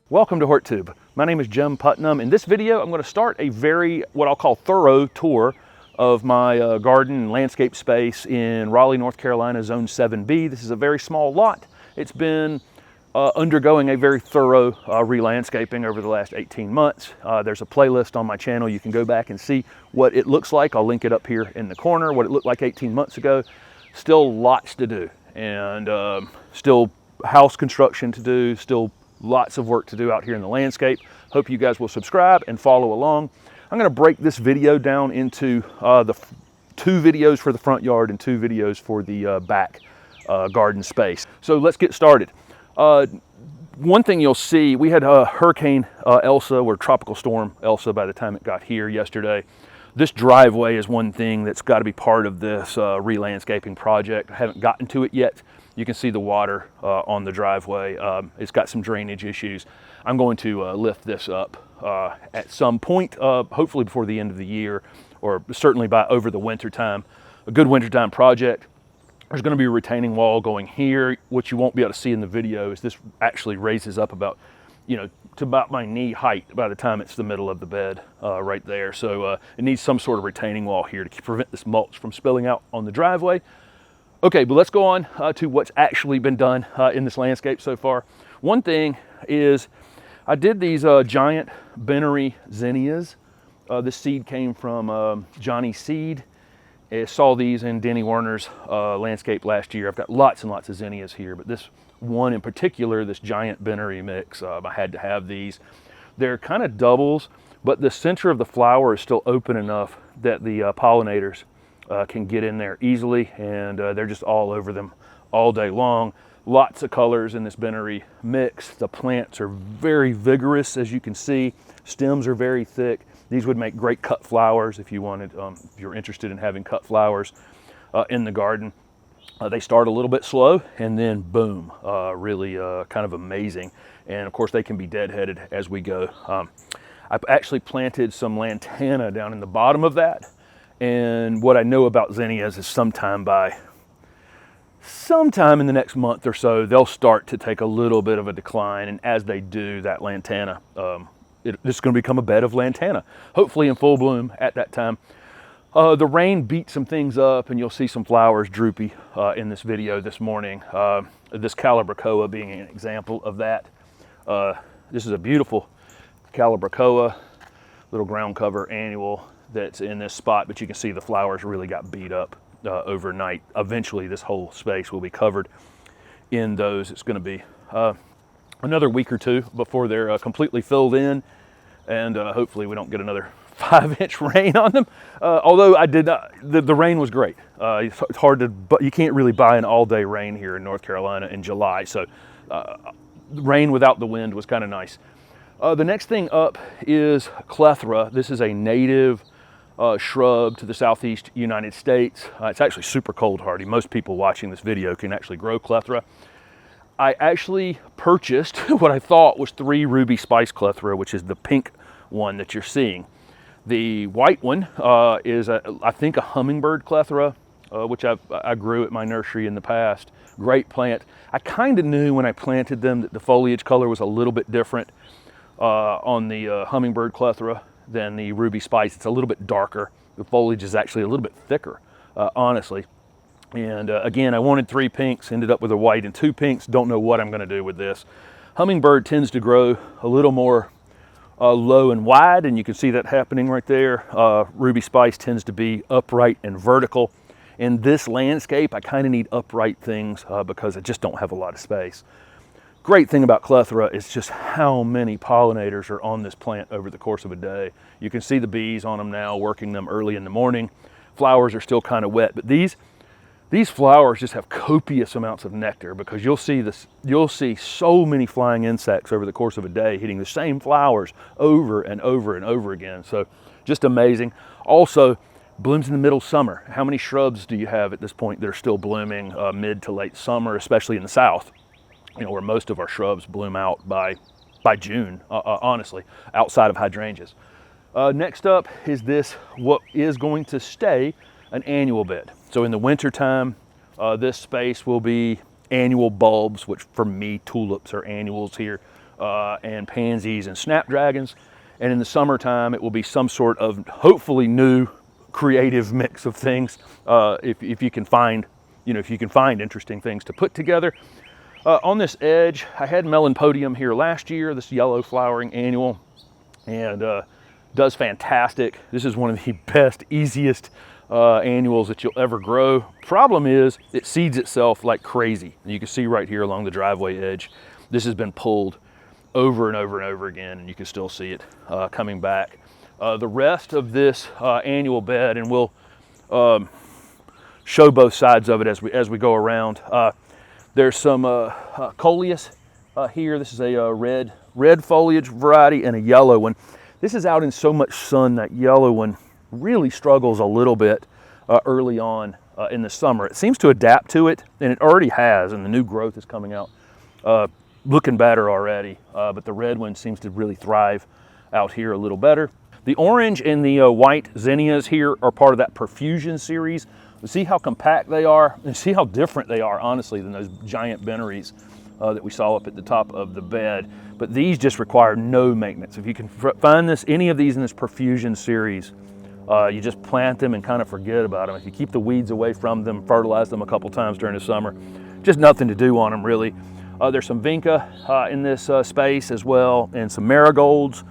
Welcome to HortTube. My name is Jim Putnam. In this video, I'm going to start a what I'll call thorough tour of my garden and landscape space in Raleigh, North Carolina, Zone 7B. This is a very small lot. It's been undergoing a very thorough re-landscaping over the last 18 months. There's a playlist on my channel. You can go back and see what it looks like. I'll link it up here in the corner, what it looked like 18 months ago. Still lots to do, and still house construction to do, still lots of work to do out here in the landscape. Hope you guys will subscribe and follow along. I'm going to break this video down into the 2 videos for the front yard and 2 videos for the back garden space. So let's get started. One thing you'll see, we had Hurricane Elsa, or Tropical Storm Elsa by the time it got here yesterday. This driveway is one thing that's got to be part of this re-landscaping project. I haven't gotten to it yet. You can see the water on the driveway. It's got some drainage issues. I'm going to lift this up at some point, hopefully before the end of the year, or certainly by over the winter time. A good wintertime project. There's going to be a retaining wall going here. What you won't be able to see in the video is this actually raises up about, to about my knee height by the time it's the middle of the bed right there. So it needs some sort of retaining wall here to prevent this mulch from spilling out on the driveway. Okay, but let's go on to what's actually been done in this landscape so far. One thing is I did these giant binary zinnias. This seed came from Johnny's Seed. I saw these in Denny Werner's landscape last year. I've got lots and lots of zinnias here, but this one in particular, this giant binary mix, I had to have these. They're kind of doubles, but the center of the flower is still open enough that the pollinators can get in there easily, and they're just all over them all day long. Lots of colors in this binary mix. The plants are very vigorous, as you can see. Stems are very thick. These would make great cut flowers if you wanted, if you're interested in having cut flowers in the garden. They start a little bit slow, and then boom, really kind of amazing. And of course, they can be deadheaded as we go. I've actually planted some lantana down in the bottom of that. And what I know about zinnias is sometime in the next month or so, they'll start to take a little bit of a decline. And as they do, that lantana, it's going to become a bed of lantana, hopefully in full bloom at that time. The rain beat some things up, and you'll see some flowers droopy in this video this morning. This Calibrachoa being an example of that. This is a beautiful Calibrachoa, little ground cover annual that's in this spot, but you can see the flowers really got beat up overnight. Eventually this whole space will be covered in those. It's going to be another week or 2 before they're completely filled in, and hopefully we don't get another 5-inch rain on them. Although I did not, the rain was great. It's hard to, but you can't really buy an all-day rain here in North Carolina in July, so rain without the wind was kind of nice. The next thing up is Clethra. This is a native shrub to the southeast United States. It's actually super cold hardy. Most people watching this video can actually grow Clethra. I actually purchased what I thought was 3 ruby spice Clethra, which is the pink one that you're seeing. The white one is, I think, a hummingbird Clethra, which I grew at my nursery in the past. Great plant. I kind of knew when I planted them that the foliage color was a little bit different on the hummingbird Clethra than the ruby spice. It's a little bit darker. The foliage is actually a little bit thicker, honestly. And again, I wanted 3 pinks, ended up with a white and 2 pinks. Don't know what I'm going to do with this. Hummingbird tends to grow a little more low and wide, and you can see that happening right there. Ruby spice tends to be upright and vertical. In this landscape, I kind of need upright things because I just don't have a lot of space. Great thing about Clethra is just how many pollinators are on this plant over the course of a day. You can see the bees on them now, working them early in the morning. Flowers are still kind of wet, but these These flowers just have copious amounts of nectar because you'll see so many flying insects over the course of a day hitting the same flowers over and over and over again. So just amazing. Also, blooms in the middle of summer. How many shrubs do you have at this point that are still blooming mid to late summer, especially in the south, where most of our shrubs bloom out by June, honestly, outside of hydrangeas. Next up is this, what is going to stay an annual bed. So in the wintertime, this space will be annual bulbs, which for me, tulips are annuals here, and pansies and snapdragons. And in the summertime, it will be some sort of hopefully new creative mix of things, if you can find, interesting things to put together. On this edge, I had Melampodium here last year, this yellow flowering annual, and does fantastic. This is one of the best, easiest annuals that you'll ever grow. Problem is, it seeds itself like crazy. You can see right here along the driveway edge, this has been pulled over and over and over again, and you can still see it coming back. The rest of this annual bed, and we'll show both sides of it as we go around. There's some Coleus here. This is a red foliage variety and a yellow one. This is out in so much sun, that yellow one really struggles a little bit early on in the summer. It seems to adapt to it, and it already has, and the new growth is coming out looking better already. But the red one seems to really thrive out here a little better. The orange and the white zinnias here are part of that Profusion series. See how compact they are, and see how different they are, honestly, than those giant benaries that we saw up at the top of the bed. But these just require no maintenance. If you can find any of these in this Profusion series, you just plant them and kind of forget about them. If you keep the weeds away from them, fertilize them a couple times during the summer, just nothing to do on them really. There's some vinca in this space as well, and some marigolds,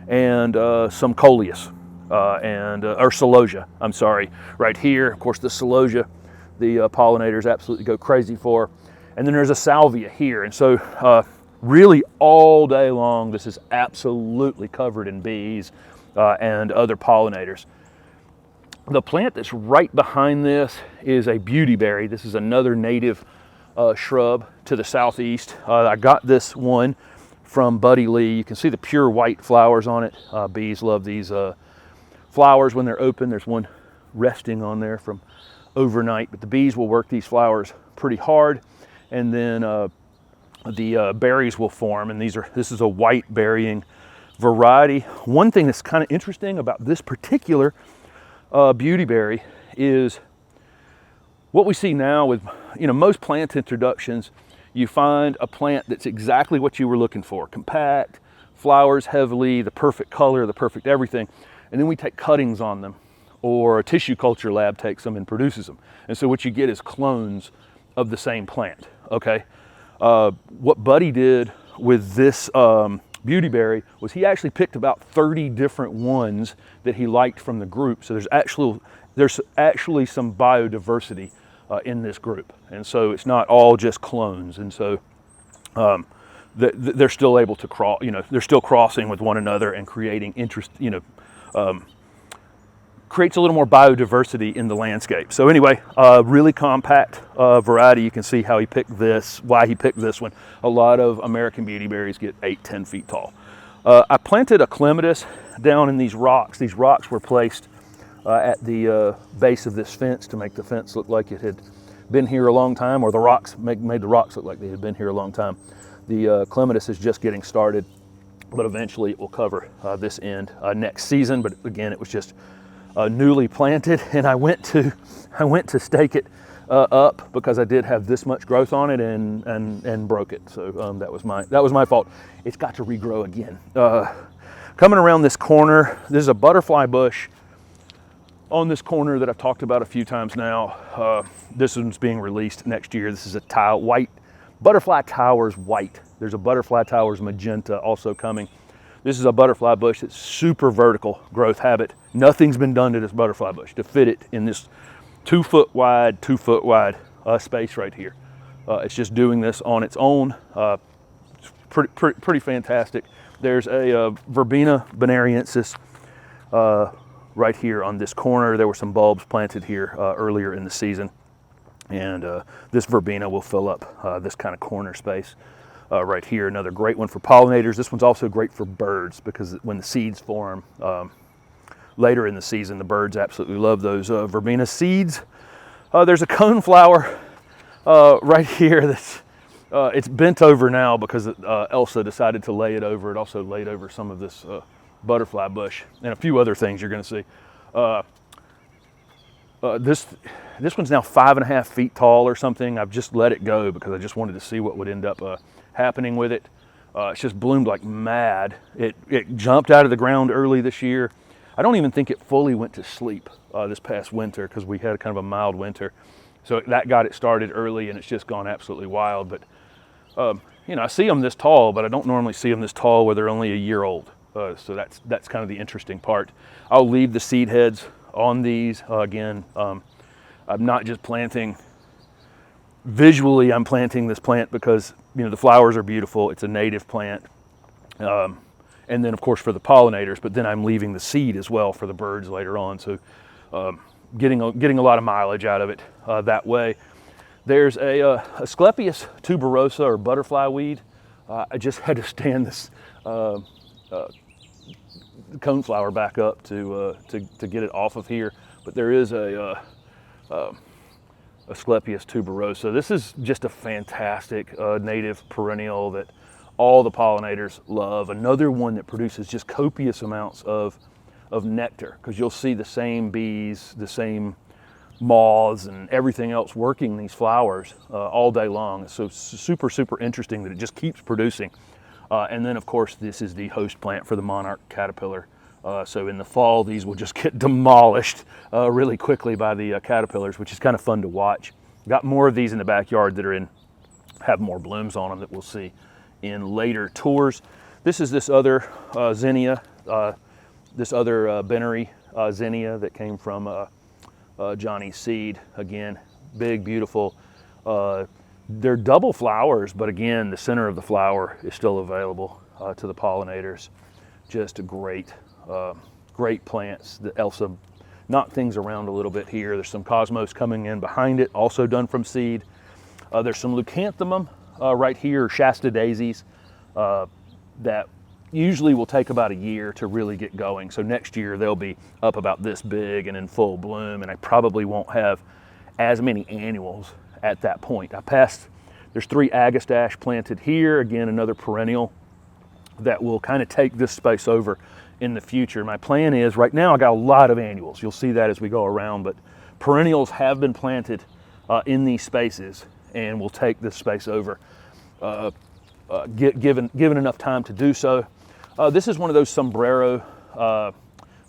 and some Coleus, or celosia, I'm sorry, right here. Of course, the celosia, the pollinators absolutely go crazy for. And then there's a salvia here. And so really all day long, this is absolutely covered in bees and other pollinators. The plant that's right behind this is a beautyberry. This is another native shrub to the southeast. I got this one from Buddy Lee. You can see the pure white flowers on it. Bees love these flowers when they're open. There's one resting on there from overnight, but the bees will work these flowers pretty hard, and then the berries will form, and this is a white berrying variety. One thing that's kind of interesting about this particular beautyberry is what we see now with most plant introductions. You find a plant that's exactly what you were looking for: compact, flowers heavily, the perfect color, the perfect everything, and then we take cuttings on them, or a tissue culture lab takes them and produces them. And so what you get is clones of the same plant, okay? What Buddy did with this beautyberry was he actually picked about 30 different ones that he liked from the group. So there's actually some biodiversity in this group. And so it's not all just clones. And so they're still able to cross, they're still crossing with one another and creating interest, creates a little more biodiversity in the landscape. So anyway, really compact variety. You can see how he picked this, why he picked this one. A lot of American beautyberries get 8-10 feet tall. I planted a clematis down in these rocks. These rocks were placed at the base of this fence to make the fence look like it had been here a long time, or the rocks made the rocks look like they had been here a long time. The clematis is just getting started, but eventually it will cover this end next season. But again, it was just newly planted, and I went to stake it up because I did have this much growth on it and broke it. So that was my fault. It's got to regrow again. Coming around this corner, there's a butterfly bush on this corner that I've talked about a few times now. This one's being released next year. This is a white butterfly towers white. There's a butterfly towers magenta also coming. This is a butterfly bush that's super vertical growth habit. Nothing's been done to this butterfly bush to fit it in this 2 foot wide space right here. It's just doing this on its own. Pretty fantastic. There's a Verbena bonariensis right here on this corner. There were some bulbs planted here earlier in the season. And this Verbena will fill up this kind of corner space right here. Another great one for pollinators. This one's also great for birds because when the seeds form later in the season, the birds absolutely love those Verbena seeds. There's a coneflower right here that's it's bent over now because Elsa decided to lay it over. It also laid over some of this butterfly bush and a few other things you're going to see. This one's now 5.5 feet tall or something. I've just let it go because I just wanted to see what would end up happening with it. It's just bloomed like mad. It jumped out of the ground early this year. I don't even think it fully went to sleep this past winter because we had kind of a mild winter. So that got it started early, and it's just gone absolutely wild. But you know, I see them this tall, but I don't normally see them this tall where they're only a year old. So that's kind of the interesting part. I'll leave the seed heads on these. Again, I'm not just planting visually, I'm planting this plant because, you know, the flowers are beautiful. It's a native plant. And then of course for the pollinators, but then I'm leaving the seed as well for the birds later on. So getting a lot of mileage out of it that way. There's a Asclepias tuberosa or butterfly weed. I just had to stand this coneflower back up to get it off of here. But there is a Asclepias tuberosa. This is just a fantastic native perennial that all the pollinators love. Another one that produces just copious amounts of nectar, because you'll see the same bees, the same moths and everything else working these flowers all day long. It's so super, super interesting that it just keeps producing. And then of course this is the host plant for the monarch caterpillar. So in the fall these will just get demolished really quickly by the caterpillars, which is kind of fun to watch. Got more of these in the backyard that have more blooms on them that we'll see in later tours. This is this other Zinnia, this other Benary Zinnia that came from Johnny's seed. Again, big, beautiful. They're double flowers, but again, the center of the flower is still available to the pollinators. Just great plants. The Elsa knocked things around a little bit here. There's some cosmos coming in behind it, also done from seed. There's some leucanthemum right here, Shasta daisies, that usually will take about a year to really get going. So next year they'll be up about this big and in full bloom, and I probably won't have as many annuals at that point. There's 3 Agastache planted here, again another perennial that will kind of take this space over in the future. My plan is, right now I got a lot of annuals. You'll see that as we go around, but perennials have been planted in these spaces and will take this space over given enough time to do so. This is one of those sombrero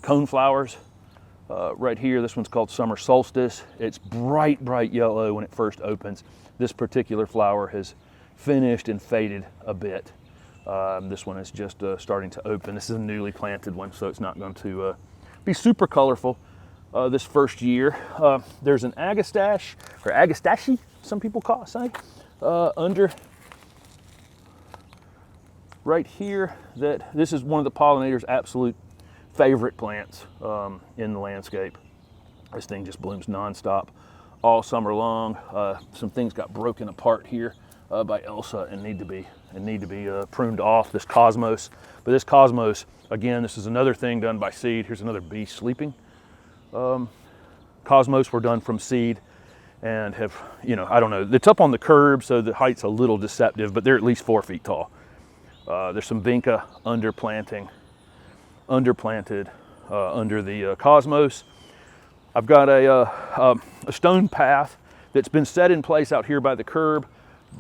coneflowers right here. This one's called Summer Solstice. It's bright, bright yellow when it first opens. This particular flower has finished and faded a bit. This one is just starting to open. This is a newly planted one, so it's not going to be super colorful this first year. There's an Agastache, or Agastache, some people say, under right here. This is one of the pollinators' absolute favorite plants in the landscape. This thing just blooms nonstop all summer long. Some things got broken apart here by Elsa and need to be pruned off. This cosmos, but this cosmos, again, this is another thing done by seed. Here's another bee sleeping. Cosmos were done from seed and have, you know, I don't know, it's up on the curb, so the height's a little deceptive, but they're at least 4 feet tall. There's some vinca underplanted under the cosmos. I've got a stone path that's been set in place out here by the curb,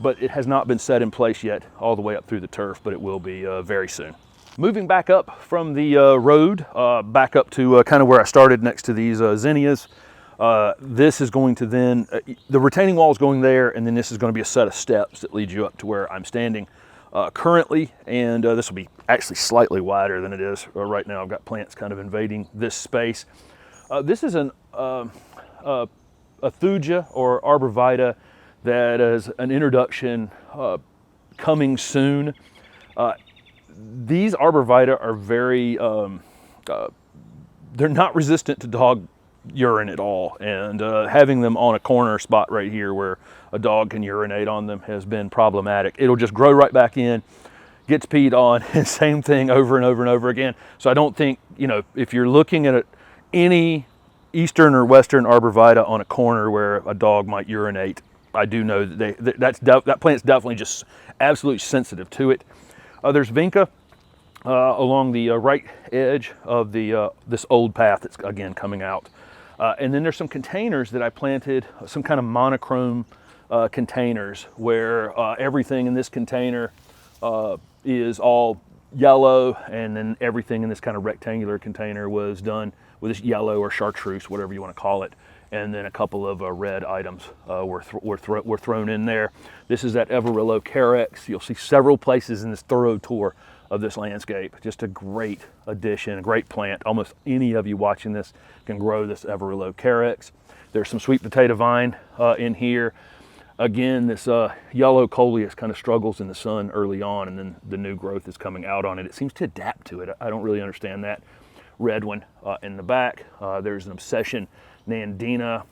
but it has not been set in place yet all the way up through the turf, but it will be very soon. Moving back up from the road, back up to kind of where I started next to these zinnias. This is going to then, the retaining wall is going there, and then this is going to be a set of steps that lead you up to where I'm standing currently, and this will be actually slightly wider than it is right now. I've got plants kind of invading this space. This is a thuja or arborvitae that is an introduction coming soon. These arborvitae are very, they're not resistant to dog urine at all. And having them on a corner spot right here where a dog can urinate on them has been problematic. It'll just grow right back in, gets peed on, and same thing over and over and over again. So I don't think, you know, if you're looking at any eastern or western arborvitae on a corner where a dog might urinate, I do know that that plant's definitely just absolutely sensitive to it. There's vinca along the right edge of the this old path that's again coming out. And then there's some containers that I planted, some kind of monochrome containers where everything in this container is all yellow, and then everything in this kind of rectangular container was done with this yellow or chartreuse, whatever you want to call it. And then a couple of red items were thrown in there. This is that Everillo Carex. You'll see several places in this thorough tour of this landscape. Just a great addition, a great plant. Almost any of you watching this can grow this Everillo Carex. There's some sweet potato vine in here. Again, this yellow Coleus kind of struggles in the sun early on, and then the new growth is coming out on it. It seems to adapt to it. I don't really understand that. Red one in the back. There's an Obsession Nandina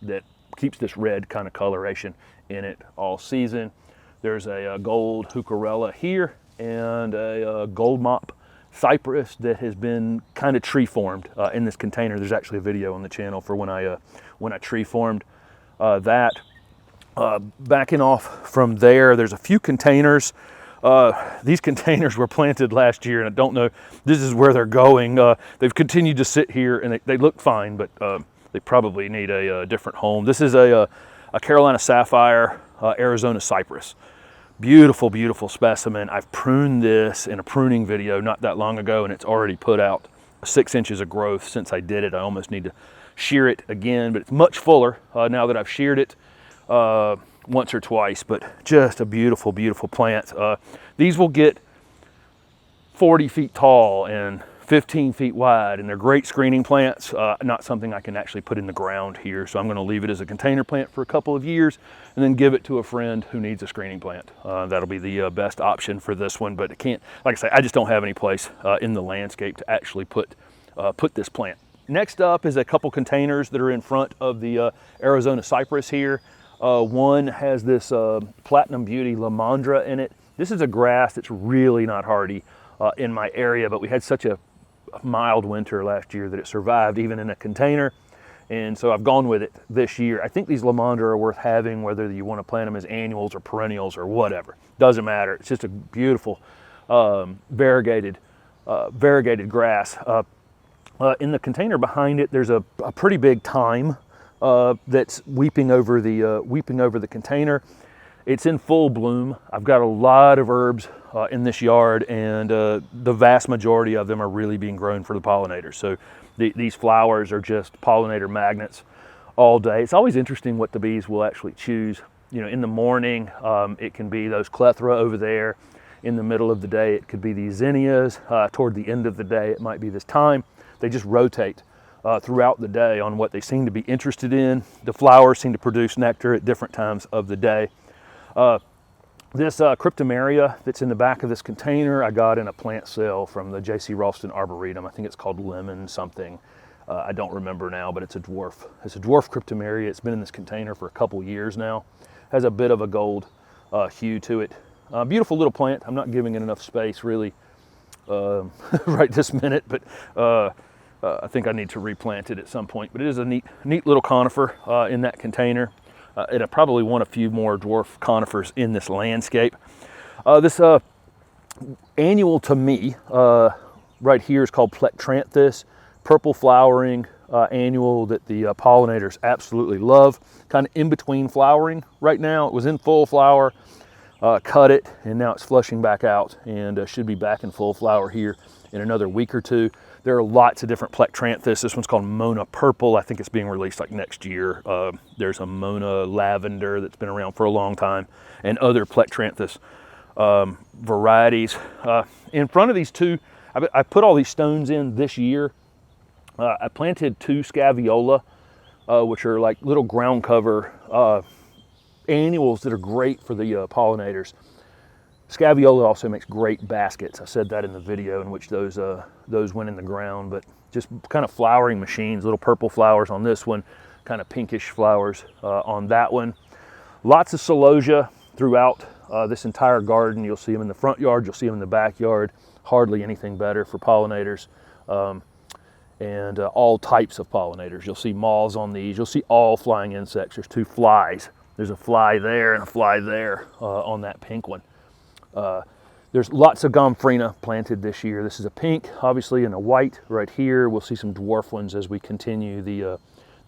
that keeps this red kind of coloration in it all season. There's a gold Heucherella here, and a gold Mop Cypress that has been kind of tree formed in this container. There's actually a video on the channel for when I tree formed that. Backing off from there, there's a few containers. These containers were planted last year, and I don't know, this is where they're going. They've continued to sit here, and they look fine, but they probably need a different home. This is a Carolina Sapphire Arizona Cypress. Beautiful, beautiful specimen. I've pruned this in a pruning video not that long ago, and it's already put out 6 inches of growth since I did it. I almost need to shear it again, but it's much fuller now that I've sheared it once or twice. But just a beautiful, beautiful plant. These will get 40 feet tall and 15 feet wide, and they're great screening plants. Not something I can actually put in the ground here, so I'm going to leave it as a container plant for a couple of years and then give it to a friend who needs a screening plant. That'll be the best option for this one, but I can't, like I say, I just don't have any place in the landscape to actually put this plant. Next up is a couple containers that are in front of the Arizona Cypress here. One has this Platinum Beauty Lomandra in it. This is a grass that's really not hardy in my area, but we had such a mild winter last year that it survived even in a container, and so I've gone with it this year. I think these Lomandra are worth having, whether you want to plant them as annuals or perennials or whatever. Doesn't matter. It's just a beautiful variegated grass. In the container behind it, there's a pretty big thyme that's weeping over the container. It's in full bloom. I've got a lot of herbs in this yard, and the vast majority of them are really being grown for the pollinators. So these flowers are just pollinator magnets all day. It's always interesting what the bees will actually choose. You know, in the morning, it can be those Clethra over there. In the middle of the day, it could be these Zinnias. Toward the end of the day, it might be this thyme. They just rotate throughout the day on what they seem to be interested in. The flowers seem to produce nectar at different times of the day. This cryptomeria that's in the back of this container, I got in a plant sale from the J.C. Ralston Arboretum. I think it's called Lemon something. I don't remember now, but it's a dwarf. It's a dwarf cryptomeria. It's been in this container for a couple years now. Has a bit of a gold hue to it. Beautiful little plant. I'm not giving it enough space really right this minute, but I think I need to replant it at some point. But it is a neat little conifer in that container. And I probably want a few more dwarf conifers in this landscape. This annual to me right here is called Plectranthus, purple flowering annual that the pollinators absolutely love. Kind of in between flowering right now. It was in full flower, cut it, and now it's flushing back out, and should be back in full flower here in another week or two. There are lots of different Plectranthus. This one's called Mona Purple. I think it's being released like next year. There's a Mona Lavender that's been around for a long time, and other Plectranthus varieties. In front of these two, I put all these stones in this year. I planted 2 Scaevola, which are like little ground cover annuals that are great for the pollinators. Scaevola also makes great baskets. I said that in the video in which those went in the ground, but just kind of flowering machines, little purple flowers on this one, kind of pinkish flowers on that one. Lots of celosia throughout this entire garden. You'll see them in the front yard, you'll see them in the backyard. Hardly anything better for pollinators. And all types of pollinators. You'll see moths on these. You'll see all flying insects. There's two flies. There's a fly there and a fly there on that pink one. There's lots of Gomphrena planted this year. This is a pink, obviously, and a white right here. We'll see some dwarf ones as we continue the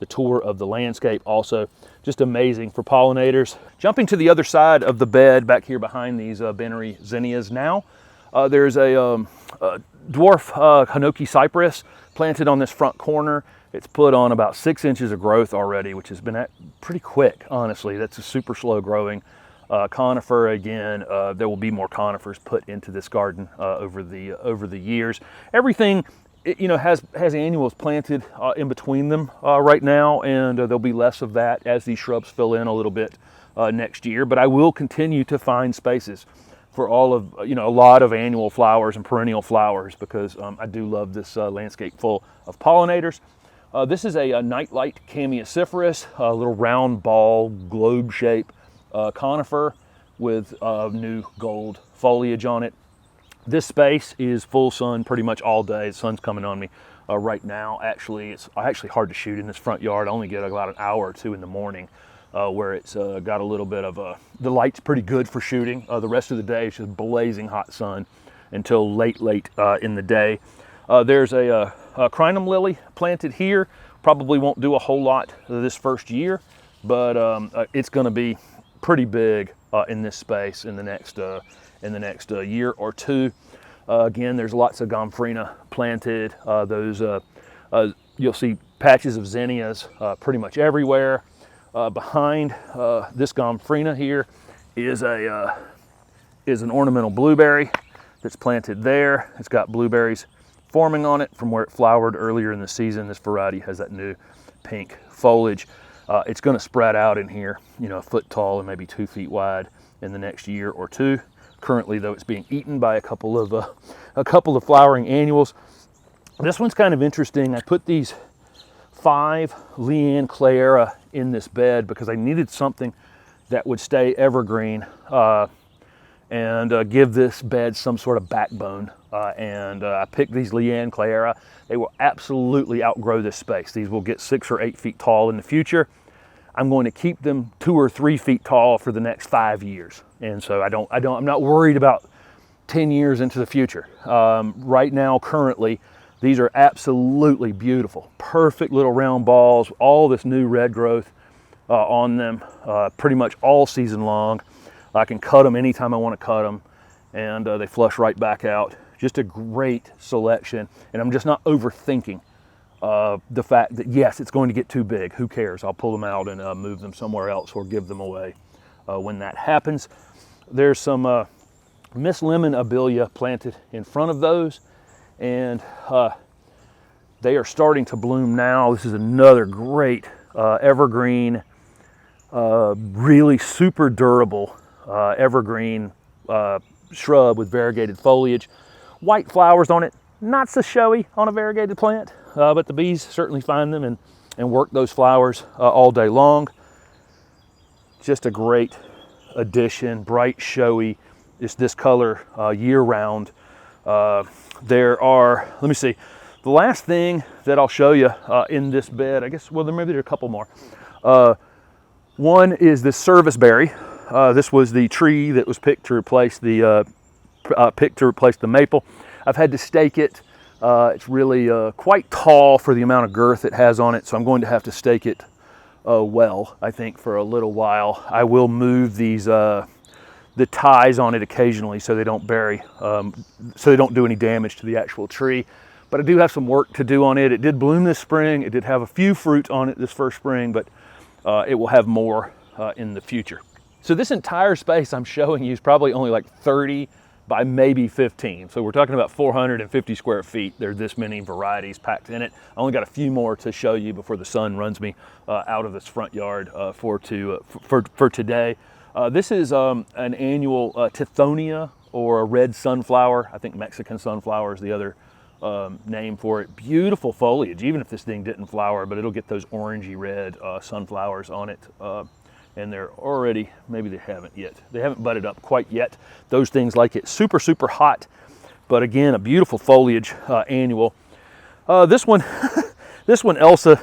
tour of the landscape. Also, just amazing for pollinators. Jumping to the other side of the bed, back here behind these Benary zinnias now, there's a dwarf Hinoki cypress planted on this front corner. It's put on about 6 inches of growth already, which has been pretty quick, honestly. That's a super slow growing conifer. Again, there will be more conifers put into this garden over the years. Everything, has annuals planted in between them right now, and there'll be less of that as these shrubs fill in a little bit next year. But I will continue to find spaces for all of, a lot of annual flowers and perennial flowers, because I do love this landscape full of pollinators. This is a nightlight Chamaecyparis, a little round ball, globe shape conifer with new gold foliage on it. This space is full sun pretty much all day. The sun's coming on me right now. Actually, it's actually hard to shoot in this front yard. I only get about an hour or two in the morning. Where it's got a little bit of the light's pretty good for shooting. The rest of the day it's just blazing hot sun until late in the day. There's a crinum lily planted here. Probably won't do a whole lot this first year, but it's going to be pretty big in this space in the next year or two. Again, there's lots of Gomphrena planted. You'll see patches of zinnias pretty much everywhere. Behind this Gomphrena here is an ornamental blueberry that's planted there. It's got blueberries forming on it from where it flowered earlier in the season. This variety has that new pink foliage. It's going to spread out in here, a foot tall and maybe 2 feet wide in the next year or two. Currently, though, it's being eaten by a couple of flowering annuals. This one's kind of interesting. I put these 5 Leanne Cleyera in this bed because I needed something that would stay evergreen and give this bed some sort of backbone. I picked these Leanne Cleyera. They will absolutely outgrow this space. These will get 6 or 8 feet tall in the future. I'm going to keep them 2 or 3 feet tall for the next 5 years. And so I'm not worried about 10 years into the future. Right now, currently, these are absolutely beautiful. Perfect little round balls, all this new red growth on them, pretty much all season long. I can cut them anytime I want to cut them, and they flush right back out. Just a great selection, and I'm just not overthinking the fact that, yes, it's going to get too big. Who cares? I'll pull them out and move them somewhere else or give them away when that happens. There's some Miss Lemon Abelia planted in front of those, and they are starting to bloom now. This is another great evergreen, really super durable evergreen shrub with variegated foliage. White flowers on it, not so showy on a variegated plant, but the bees certainly find them and work those flowers all day long. Just a great addition, bright, showy, just this color year-round. There are, let me see, the last thing that I'll show you in this bed, I guess, well, maybe there are a couple more. One is this serviceberry. This was the tree that was picked to replace the maple. I've had to stake it. It's really quite tall for the amount of girth it has on it, so I'm going to have to stake it well, I think, for a little while. I will move these the ties on it occasionally so they don't bury, so they don't do any damage to the actual tree. But I do have some work to do on it. It did bloom this spring. It did have a few fruit on it this first spring, but it will have more in the future. So this entire space I'm showing you is probably only like 30 by maybe 15. So we're talking about 450 square feet. There's this many varieties packed in it. I only got a few more to show you before the sun runs me out of this front yard for today. This is an annual Tithonia, or a red sunflower. I think Mexican sunflower is the other name for it. Beautiful foliage, even if this thing didn't flower, but it'll get those orangey red sunflowers on it. And they're already, maybe they haven't yet. They haven't budded up quite yet. Those things like it super, super hot. But again, a beautiful foliage annual. This one, this one Elsa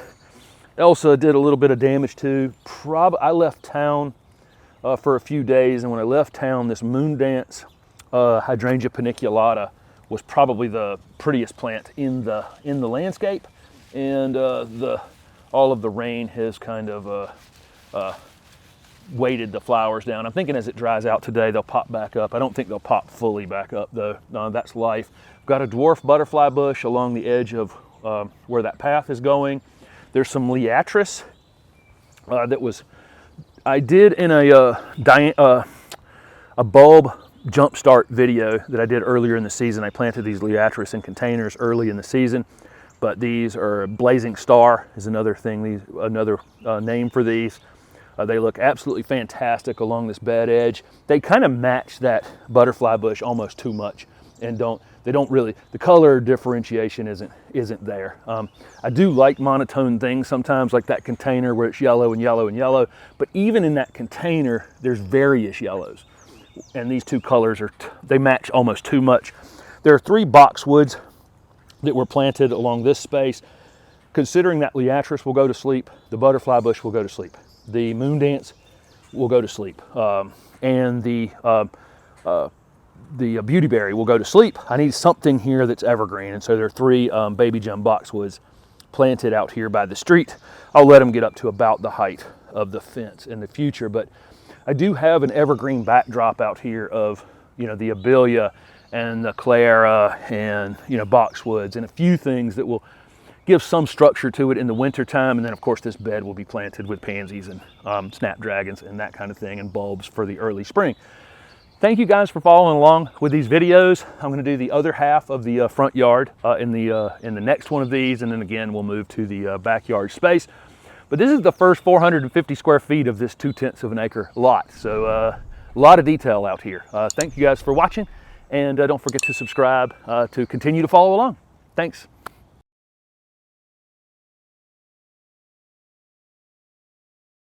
did a little bit of damage to. I left town for a few days, and when I left town, this moon dance Hydrangea paniculata was probably the prettiest plant in the landscape, and all of the rain has kind of weighted the flowers down. I'm thinking as it dries out today, they'll pop back up. I don't think they'll pop fully back up though. No, that's life. I've got a dwarf butterfly bush along the edge of where that path is going. There's some Liatris I did in a bulb jumpstart video that I did earlier in the season. I planted these Liatris in containers early in the season, but these are Blazing Star is another thing, another name for these. They look absolutely fantastic along this bed edge. They kind of match that butterfly bush almost too much, and the color differentiation isn't there. I do like monotone things sometimes, like that container where it's yellow and yellow and yellow, but even in that container, there's various yellows. And these two colors they match almost too much. There are 3 boxwoods that were planted along this space. Considering that Liatris will go to sleep, the butterfly bush will go to sleep, the moon dance will go to sleep, and the beautyberry will go to sleep. I need something here that's evergreen, and so there are 3 baby gem boxwoods planted out here by the street. I'll let them get up to about the height of the fence in the future, but I do have an evergreen backdrop out here of, the Abelia and the Clethra and, boxwoods and a few things that will give some structure to it in the winter time. And then of course this bed will be planted with pansies and snapdragons and that kind of thing, and bulbs for the early spring. Thank you guys for following along with these videos. I'm going to do the other half of the front yard in the next one of these, and then again we'll move to the backyard space. But this is the first 450 square feet of this 2/10 of an acre lot. So a lot of detail out here. Thank you guys for watching, and don't forget to subscribe to continue to follow along. Thanks.